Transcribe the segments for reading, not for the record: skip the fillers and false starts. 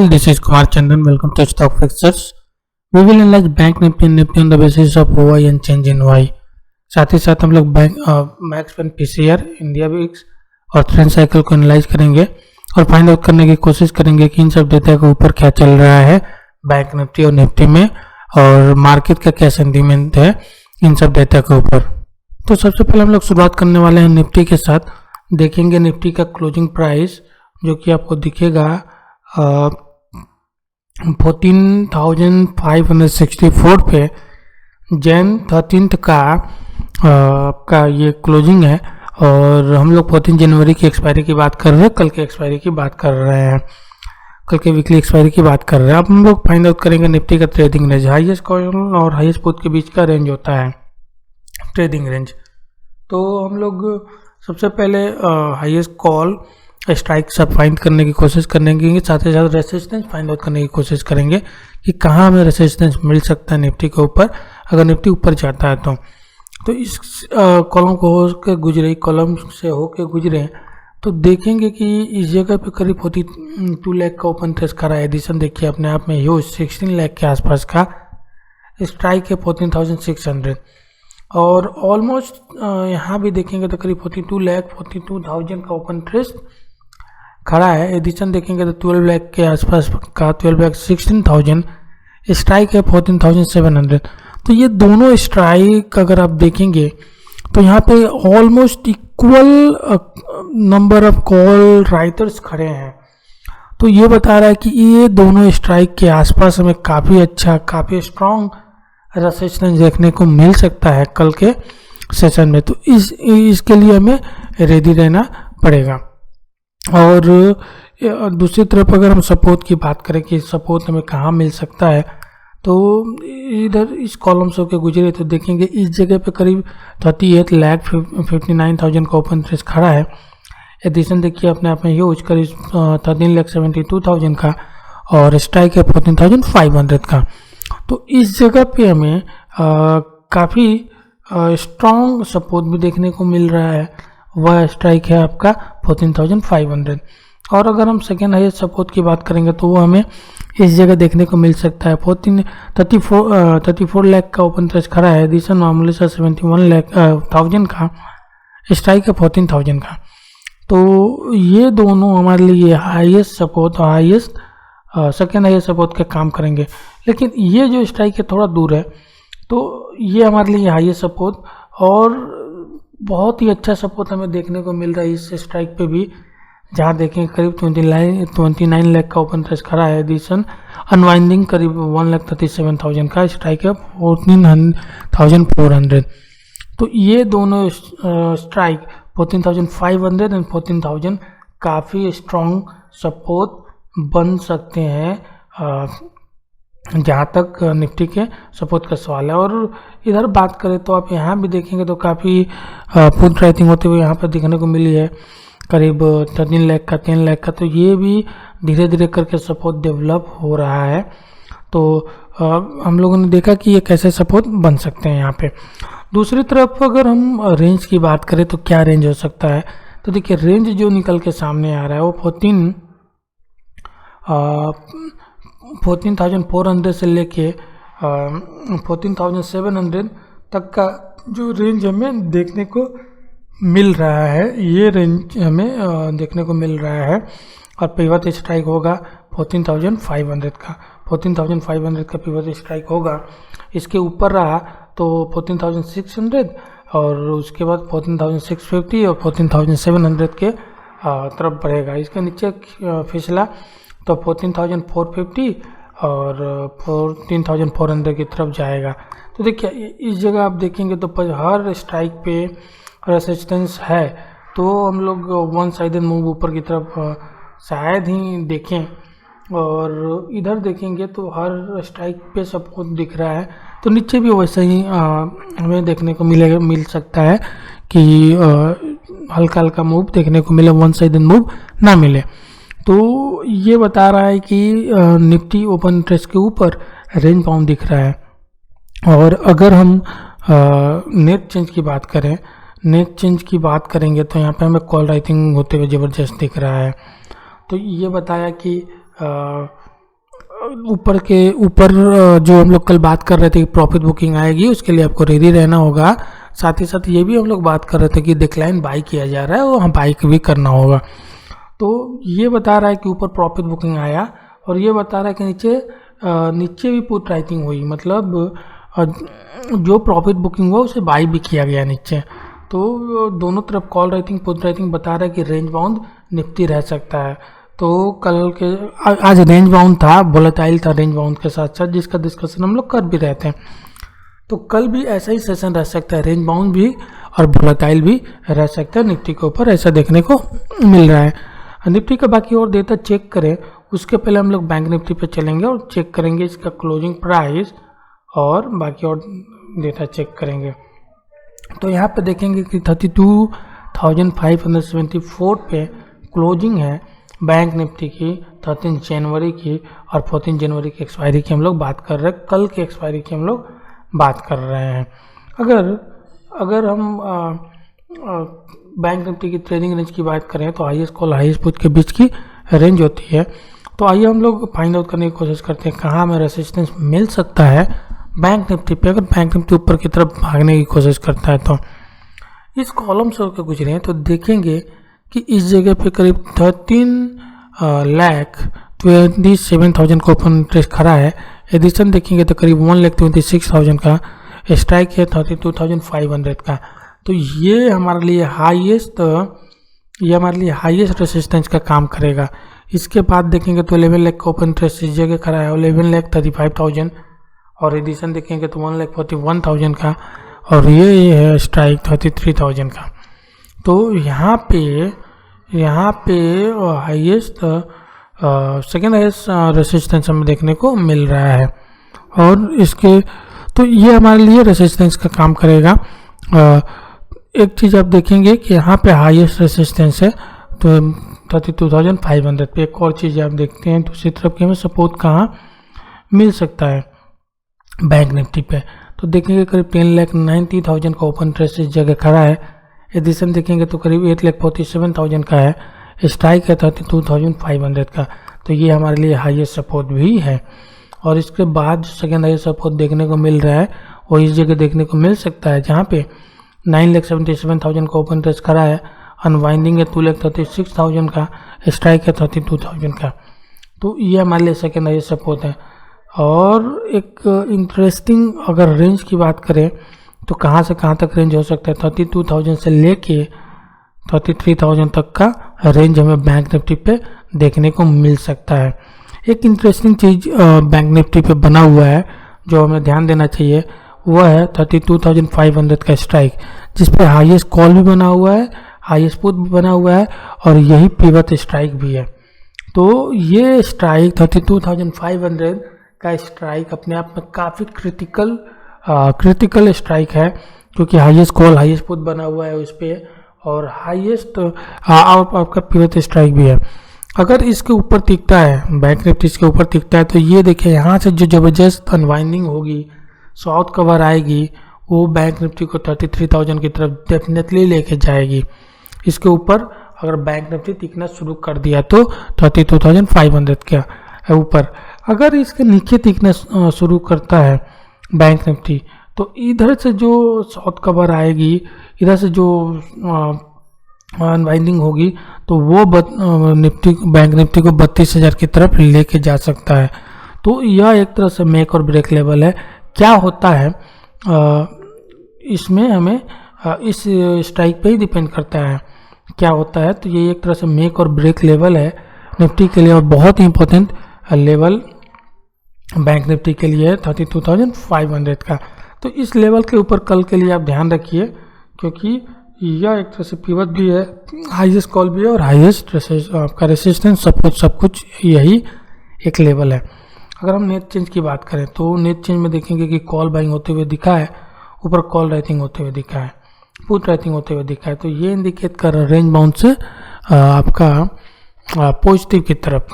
all, this is Kumar Chandan. Welcome to Stock Fixers. We will analyze Bank Nifty and Nifty on the basis of OI and change in Y. साथ ही साथ हम लोग bank max pain PCR India VIX और trend cycle को analyse करेंगे और find out करने की कोशिश करेंगे कि इन सब डेटा के ऊपर क्या चल रहा है बैंक निफ्टी और निफ्टी में और मार्केट का क्या सेंटीमेंट है इन सब डेटा के ऊपर। तो सबसे पहले हम लोग शुरुआत करने वाले हैं निफ्टी के साथ। देखेंगे निफ्टी का क्लोजिंग प्राइस जो कि आपको दिखेगा 14,564 पे जैन 13 का ये क्लोजिंग है और हम लोग 14 जनवरी की एक्सपायरी की बात कर रहे हैं, कल के एक्सपायरी की बात कर रहे हैं, कल के वीकली एक्सपायरी की बात कर रहे हैं। अब हम लोग फाइंड आउट करेंगे निफ्टी का ट्रेडिंग रेंज। हाईएस्ट कॉल और हाईएस्ट पुट के बीच का रेंज होता है ट्रेडिंग रेंज। तो हम लोग सबसे पहले हाईएस्ट कॉल स्ट्राइक सब फाइंड करने की कोशिश करेंगे, साथ ही साथ रेसिस्टेंस फाइंड आउट करने की कोशिश करेंगे कि कहाँ हमें रेसिस्टेंस मिल सकता है निफ्टी के ऊपर अगर निफ्टी ऊपर जाता है। तो इस कॉलम को होकर गुजरे, कॉलम से होकर गुजरे तो देखेंगे कि इस जगह पे करीब 42 लाख का ओपन टेस्ट करा है। एडिशन देखिए अपने आप में ह्यूज 16 लाख के आसपास का स्ट्राइक है 14,600 और ऑलमोस्ट यहाँ भी देखेंगे तो करीब 42,42,000 का ओपन टेस्ट खड़ा है। एडिशन देखेंगे तो 12 लाख के आसपास का 12,16,000 स्ट्राइक है 14,700। तो ये दोनों स्ट्राइक अगर आप देखेंगे तो यहाँ पे almost equal number of call writers खड़े हैं। तो ये बता रहा है कि ये दोनों स्ट्राइक के आसपास हमें काफ़ी अच्छा, काफ़ी स्ट्रॉन्ग रेसिस्टेंस देखने को मिल सकता है कल के सेशन में। तो इसके लिए हमें रेडी रहना पड़ेगा। और दूसरी तरफ अगर हम सपोर्ट की बात करें कि सपोर्ट हमें कहाँ मिल सकता है तो इधर इस कॉलम से होकर गुजरे तो देखेंगे इस जगह पे करीब 38,59,000 का ओपन टेस्ट खड़ा है। एडिशन देखिए अपने आप में ह्यूज करीब 13,72,000 का और स्ट्राइक है 14,500 का। तो इस जगह पे हमें काफ़ी स्ट्रॉन्ग सपोर्ट भी देखने को मिल रहा है, वह स्ट्राइक है आपका 14,500। और अगर हम सेकेंड हाईएस्ट सपोर्ट की बात करेंगे तो वो हमें इस जगह देखने को मिल सकता है 34 लाख का ओपन टेस्ट खड़ा है। एडिशन मामूली सा 71,000 का स्ट्राइक है 14,000 का। तो ये दोनों हमारे लिए हाईएस्ट सपोर्ट और हाईएस्ट सेकेंड हाईएस्ट सपोर्ट का काम करेंगे। लेकिन ये जो स्ट्राइक है थोड़ा दूर है तो ये हमारे लिए हाईएस्ट सपोर्ट और बहुत ही अच्छा सपोर्ट हमें देखने को मिल रहा है इस स्ट्राइक पे भी, जहाँ देखें करीब 29 लाख का ओपन टेस्ट खड़ा है। एडिशन अनवाइंडिंग करीब 1,37,000 का स्ट्राइक है 14,400। तो ये दोनों स्ट्राइक 14,500 एंड 14,000 काफ़ी स्ट्रॉन्ग सपोर्ट बन सकते हैं जहाँ तक निफ्टी के सपोर्ट का सवाल है। और इधर बात करें तो आप यहाँ भी देखेंगे तो काफ़ी पुट राइटिंग होते हुए यहाँ पर दिखने को मिली है करीब 13 लाख का, 10 लाख का। तो ये भी धीरे धीरे करके सपोर्ट डेवलप हो रहा है। तो हम लोगों ने देखा कि ये कैसे सपोर्ट बन सकते हैं यहाँ पे। दूसरी तरफ अगर हम रेंज की बात करें तो क्या रेंज हो सकता है तो देखिए रेंज जो निकल के सामने आ रहा है वो 14,400 से लेके 14,700 तक का जो रेंज हमें देखने को मिल रहा है, ये रेंज हमें देखने को मिल रहा है। और पिवट स्ट्राइक होगा 14,500 का, 14,500 का पिवट स्ट्राइक होगा। इसके ऊपर रहा तो 14,600 और उसके बाद 14,650 और 14,700 के तरफ बढ़ेगा। इसके नीचे फिसला तो 14,450 और 14,400 की तरफ जाएगा। तो देखिए इस जगह आप देखेंगे तो हर स्ट्राइक पे रेसिस्टेंस है। तो हम लोग वन साइडेड मूव ऊपर की तरफ शायद ही देखें और इधर देखेंगे तो हर स्ट्राइक पे सपोर्ट दिख रहा है। तो नीचे भी वैसे ही हमें देखने को मिल सकता है कि हल्का हल्का मूव देखने को मिले, वन साइडेड मूव ना मिले। तो ये बता रहा है कि निफ्टी ओपन इंटरेस्ट के ऊपर रेंज बाउंड दिख रहा है। और अगर हम नेट चेंज की बात करें, नेट चेंज की बात करेंगे तो यहाँ पे हमें कॉल राइटिंग होते हुए ज़बरदस्त दिख रहा है। तो ये बताया कि ऊपर जो हम लोग कल बात कर रहे थे कि प्रॉफिट बुकिंग आएगी, उसके लिए आपको रेडी रहना होगा। साथ ही साथ ये भी हम लोग बात कर रहे थे कि डिक्लाइन बाई किया जा रहा है और बाई भी करना होगा। तो ये बता रहा है कि ऊपर प्रॉफिट बुकिंग आया और ये बता रहा है कि नीचे भी पुट राइटिंग हुई, मतलब जो प्रॉफिट बुकिंग हुआ उसे बाई भी किया गया नीचे। तो दोनों तरफ कॉल राइटिंग पुट राइटिंग बता रहा है कि रेंज बाउंड निफ्टी रह सकता है। तो कल के आज रेंज बाउंड था, वोलेटाइल था रेंज बाउंड के साथ साथ, जिसका डिस्कशन हम लोग कर भी रहे थे। तो कल भी ऐसा ही सेशन रह सकता है, रेंज बाउंड भी और वोलेटाइल भी रह सकता है निफ्टी के ऊपर, ऐसा देखने को मिल रहा है। निफ्टी का बाकी और डेटा चेक करें उसके पहले हम लोग बैंक निफ्टी पे चलेंगे और चेक करेंगे इसका क्लोजिंग प्राइस और बाकी और डेटा चेक करेंगे। तो यहाँ पे देखेंगे कि 32,574 पे क्लोजिंग है बैंक निफ्टी की 13 जनवरी की, और 14 जनवरी की एक्सपायरी की हम लोग बात कर रहे हैं, कल की एक्सपायरी की हम लोग बात कर रहे हैं। अगर हम बैंक निफ्टी की ट्रेडिंग रेंज की बात करें तो हाईएस्ट कॉल हाईएस्ट पुट के बीच की रेंज होती है। तो आइए हम लोग फाइंड आउट करने की कोशिश करते हैं कहाँ हमें रेसिस्टेंस मिल सकता है बैंक निफ्टी पे। अगर बैंक निफ्टी ऊपर की तरफ भागने की कोशिश करता है तो इस कॉलम से होकर गुजरे तो देखेंगे कि इस जगह पे करीब 13,27,000 का ओपन इंटरेस्ट खड़ा है। एडिशन देखेंगे तो करीब 1,26,000 का स्ट्राइक है 32,500 का। तो ये हमारे लिए हाईएस्ट रेसिस्टेंस का काम करेगा। इसके बाद देखेंगे तो 11 लाख का ओपन इंटरेस्ट इस जगह खड़ा है, 11,35,000, और एडिशन देखेंगे तो 1,41,000 का, और ये है स्ट्राइक 33,000 का। तो यहाँ पे हाईएस्ट सेकेंड हाईएस्ट रेसिस्टेंस हमें देखने को मिल रहा है, और इसके तो ये हमारे लिए रेसिस्टेंस का काम करेगा। एक चीज़ आप देखेंगे कि यहाँ पे हाईएस्ट रेसिस्टेंस है तो 32,500 पे। एक और चीज़ आप देखते हैं दूसरी तरफ कि हमें सपोर्ट कहाँ मिल सकता है बैंक निफ्टी पे, तो देखेंगे करीब 10,90,000 का ओपन इंटरेस्ट इस जगह खड़ा है। एडिशन देखेंगे तो करीब 8,47,000 का है, स्ट्राइक है 32,500 का। तो ये हमारे लिए हाईएस्ट सपोर्ट भी है। और इसके बाद जो सेकेंड हाईएस्ट सपोर्ट देखने को मिल रहा है वो इस जगह देखने को मिल सकता है जहाँ पे 9,77,000 का ओपन इंटरेस्ट खड़ा है, अनवाइंडिंग है 2,36,000 का, स्ट्राइक है 32,000 का। तो ये हमारे लिए सेकेंड हाईएस्ट सपोर्ट है। और एक इंटरेस्टिंग अगर रेंज की बात करें तो कहाँ से कहाँ तक रेंज हो सकता है, 32,000 से लेके 33,000 तक का रेंज हमें बैंक निफ्टी पे देखने को मिल सकता है। एक इंटरेस्टिंग चीज़ बैंक निफ्टी पे बना हुआ है जो हमें ध्यान देना चाहिए, वह है 32,500 का स्ट्राइक, जिस पर हाईएस्ट कॉल भी बना हुआ है, हाईएस्ट पुट भी बना हुआ है, और यही पिवट स्ट्राइक भी है। तो ये स्ट्राइक 32,500 का स्ट्राइक अपने आप में काफ़ी क्रिटिकल स्ट्राइक है, क्योंकि हाईएस्ट कॉल हाईएस्ट पुट बना हुआ है उस पर, और हाईएस्ट आपका पिवट स्ट्राइक भी है। अगर इसके ऊपर टिकता है बैंक निफ्टी इसके ऊपर टिकता है तो ये देखिए यहाँ से जो ज़बरदस्त अनवाइंडिंग होगी, साउथ कवर आएगी, वो बैंक निफ्टी को 33,000 की तरफ डेफिनेटली लेके जाएगी। इसके ऊपर अगर बैंक निफ्टी टिकना शुरू कर दिया तो 32,500 के ऊपर। अगर इसके नीचे टिकना शुरू करता है बैंक निफ्टी तो इधर से जो साउथ कवर आएगी, इधर से जो अनवाइंडिंग होगी, तो वो बैंक निफ्टी को 32,000 की तरफ लेके जा सकता है। तो यह एक तरह से मेक और ब्रेक लेवल है। क्या होता है इसमें हमें इस स्ट्राइक पे ही डिपेंड करता है क्या होता है। तो ये एक तरह से मेक और ब्रेक लेवल है निफ्टी के लिए, और बहुत ही इंपॉर्टेंट लेवल बैंक निफ्टी के लिए है 32,500 का। तो इस लेवल के ऊपर कल के लिए आप ध्यान रखिए, क्योंकि यह एक तरह से पिवट भी है, हाईएस्ट कॉल भी है, और हाईएस्ट आपका रेसिस्टेंस सपोर्ट सब कुछ यही एक लेवल है। अगर हम नेट चेंज की बात करें तो नेट चेंज में देखेंगे कि कॉल बाइंग होते हुए दिखा है, ऊपर कॉल राइटिंग होते हुए दिखा है, पुट राइटिंग होते हुए दिखा है। तो ये इंडिकेट कर रहा है रेंज बाउंड से आपका पॉजिटिव की तरफ।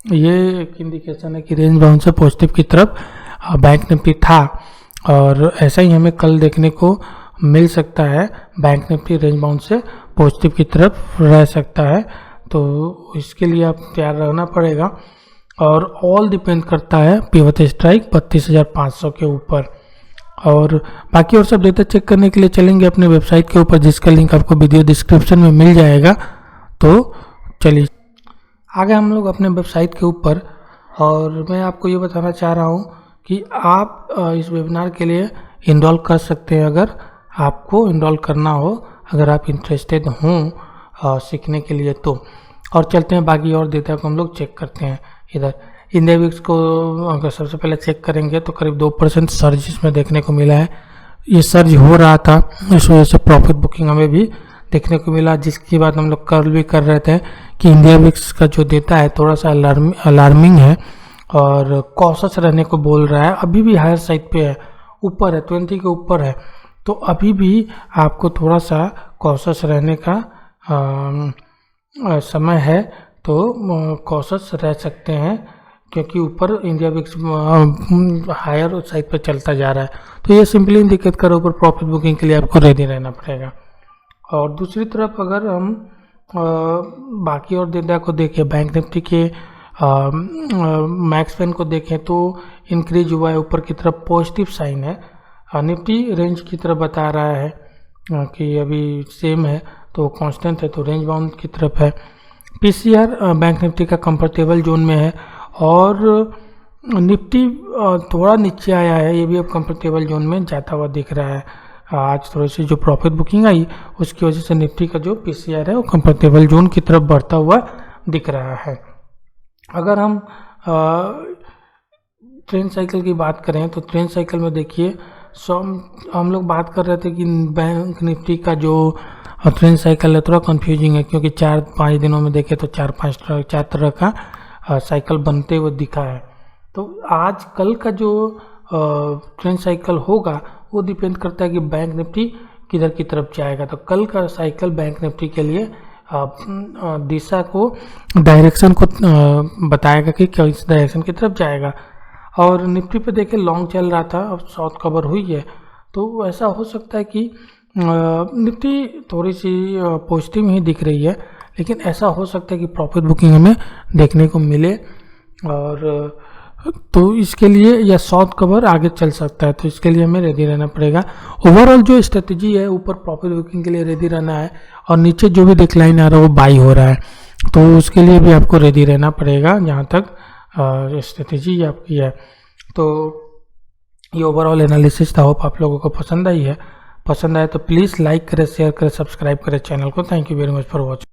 ये एक इंडिकेशन है कि रेंज बाउंड से पॉजिटिव की तरफ बैंक निफ्टी था, और ऐसा ही हमें कल देखने को मिल सकता है। बैंक निफ्टी रेंज बाउंड से पॉजिटिव की तरफ रह सकता है, तो इसके लिए आप तैयार रहना पड़ेगा। और ऑल डिपेंड करता है पिवट स्ट्राइक 32,500 के ऊपर। और बाकी और सब डेटा चेक करने के लिए चलेंगे अपने वेबसाइट के ऊपर, जिसका लिंक आपको वीडियो डिस्क्रिप्शन में मिल जाएगा। तो चलिए आगे हम लोग अपने वेबसाइट के ऊपर, और मैं आपको ये बताना चाह रहा हूँ कि आप इस वेबिनार के लिए इनरोल कर सकते हैं अगर आपको इनरोल करना हो, अगर आप इंटरेस्टेड हों सीखने के लिए तो। और चलते हैं बाकी और डेटा को हम लोग चेक करते हैं। इधर इंडिया विक्स को अगर सबसे पहले चेक करेंगे तो करीब 2% सर्ज इसमें देखने को मिला है। ये सर्ज हो रहा था, इस वजह से प्रॉफिट बुकिंग हमें भी देखने को मिला, जिसकी बात हम लोग कल भी कर रहे थे कि इंडिया विक्स का जो डेटा है थोड़ा सा अलार्मिंग है और कॉशस रहने को बोल रहा है। अभी भी हायर साइड पे है, ऊपर है, 20 के ऊपर है, तो अभी भी आपको थोड़ा सा कॉशस रहने का समय है। तो कॉशस रह सकते हैं क्योंकि ऊपर इंडिया विक्स हायर साइड पर चलता जा रहा है। तो ये सिंपली इंडिकेट कर ऊपर प्रॉफिट बुकिंग के लिए आपको रेडी रहना पड़ेगा। और दूसरी तरफ अगर हम बाकी और डेटा को देखें, बैंक निफ्टी के मैक्स पेन को देखें तो इंक्रीज हुआ है, ऊपर की तरफ पॉजिटिव साइन है। निफ्टी रेंज की तरफ बता रहा है कि अभी सेम है, तो कांस्टेंट है, तो रेंज बाउंड की तरफ है। पीसीआर बैंक निफ्टी का कंफर्टेबल जोन में है और निफ्टी थोड़ा नीचे आया है, ये भी अब कंफर्टेबल जोन में जाता हुआ दिख रहा है। आज थोड़ी सी जो प्रॉफिट बुकिंग आई उसकी वजह से निफ्टी का जो पीसीआर है वो कंफर्टेबल जोन की तरफ बढ़ता हुआ दिख रहा है। अगर हम ट्रेंड साइकिल की बात करें तो ट्रेंड साइकिल में देखिए हम लोग बात कर रहे थे कि बैंक निफ्टी का जो ट्रेंड साइकिल है थोड़ा कंफ्यूजिंग है, क्योंकि 4-5 दिनों में देखें तो 4 तरह का साइकिल बनते हुए दिखा है। तो आज कल का जो ट्रेंड साइकिल होगा वो डिपेंड करता है कि बैंक निफ्टी किधर की तरफ जाएगा। तो कल का साइकिल बैंक निफ्टी के लिए दिशा को, डायरेक्शन को बताएगा कि किस डायरेक्शन की तरफ जाएगा। और निफ्टी पे देखें लॉन्ग चल रहा था, अब शॉर्ट कवर हुई है, तो ऐसा हो सकता है कि निफ्टी थोड़ी सी पॉजिटिव ही दिख रही है, लेकिन ऐसा हो सकता है कि प्रॉफिट बुकिंग हमें देखने को मिले। और तो इसके लिए या शॉर्ट कवर आगे चल सकता है, तो इसके लिए हमें रेडी रहना पड़ेगा। ओवरऑल जो स्ट्रेटजी है ऊपर प्रॉफिट बुकिंग के लिए रेडी रहना है, और नीचे जो भी डिक्लाइन आ रहा है वो बाई हो रहा है, तो उसके लिए भी आपको रेडी रहना पड़ेगा जहाँ तक स्ट्रेटजी आपकी है। तो ये ओवरऑल एनालिसिस था, होप आप लोगों को पसंद आई है। पसंद आए तो प्लीज़ लाइक करें, शेयर करें, सब्सक्राइब करें चैनल को। Thank you very much for watching.